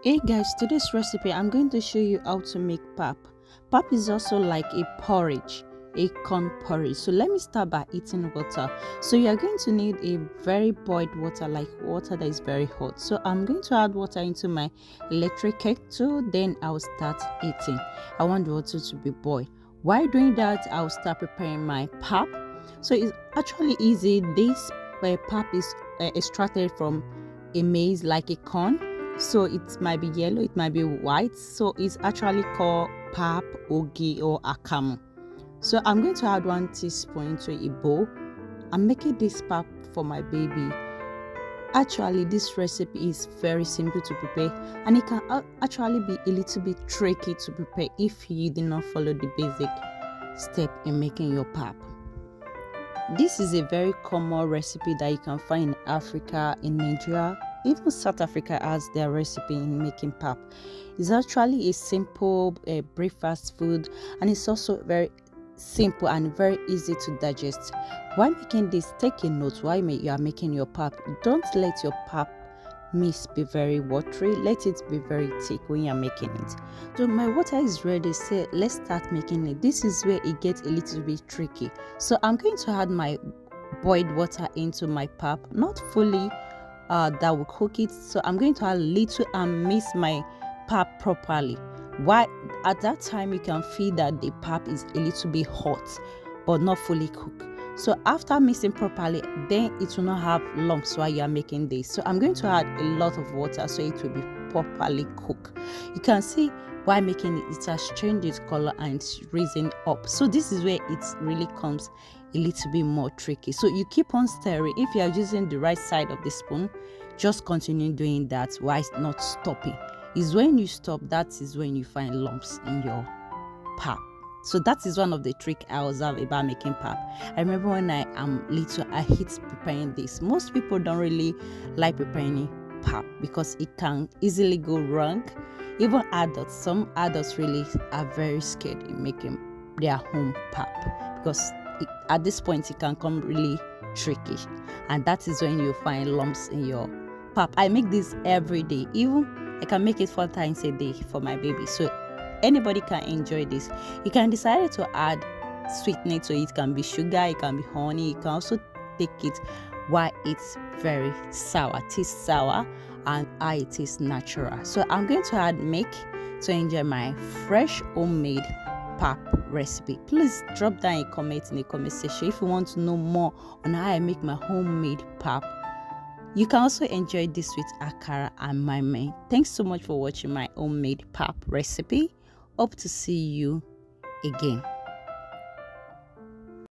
Hey guys, today's recipe I'm going to show you how to make pap. Pap is also like a porridge, a corn porridge. So let me start by heating water. So you are going to need a very boiled water, like water that is very hot. So I'm going to add water into my electric kettle, then I'll start heating. I want the water to be boiled. While doing that, I'll start preparing my pap. So it's actually easy. This pap is extracted from a maize like a corn, so it might be yellow, it might be white. So it's actually called pap, ogi, or akamu. So I'm going to add 1 teaspoon into a bowl. I'm making this pap for my baby. Actually, this recipe is very simple to prepare, and it can actually be a little bit tricky to prepare if you did not follow the basic step in making your pap. This is a very common recipe that you can find in Africa, in Nigeria. Even South Africa has their recipe in making pap. It's actually a simple breakfast food, and it's also very simple and very easy to digest. While making this, take a note while you are making your pap. Don't let your pap mix be very watery. Let it be very thick when you're making it. So my water is ready. So let's start making it. This is where it gets a little bit tricky. So I'm going to add my boiled water into my pap, not fully. That will cook it. So I'm going to add a little and mix my pap properly. Why at that time you can feel that the pap is a little bit hot but not fully cooked. So after mixing properly, then it will not have lumps while you are making this. So I'm going to add a lot of water so it will be properly cooked. You can see while making it, it has changed its color and it's risen up. So this is where it really comes a little bit more tricky. So you keep on stirring. If you are using the right side of the spoon, just continue doing that while not stopping. Is when you stop, that is when you find lumps in your pap. So that is one of the trick I observe about making pap. I remember when I am little, I hate preparing this. Most people don't really like preparing pap because it can easily go wrong. Even adults, some adults really are very scared in making their home pap because at this point it can come really tricky, and that is when you find lumps in your pap. I make this every day. Even I can make it 4 times a day for my baby, so anybody can enjoy this. You can decide to add sweetening to it. It can be sugar, it can be honey. You can also take it while it's very sour, tastes sour, and it is natural. So I'm going to add milk to enjoy my fresh homemade pap recipe. Please drop down a comment in the comment section if you want to know more on how I make my homemade pap. You can also enjoy this with akara and my. Thanks so much for watching my homemade pap recipe. Hope to see you again.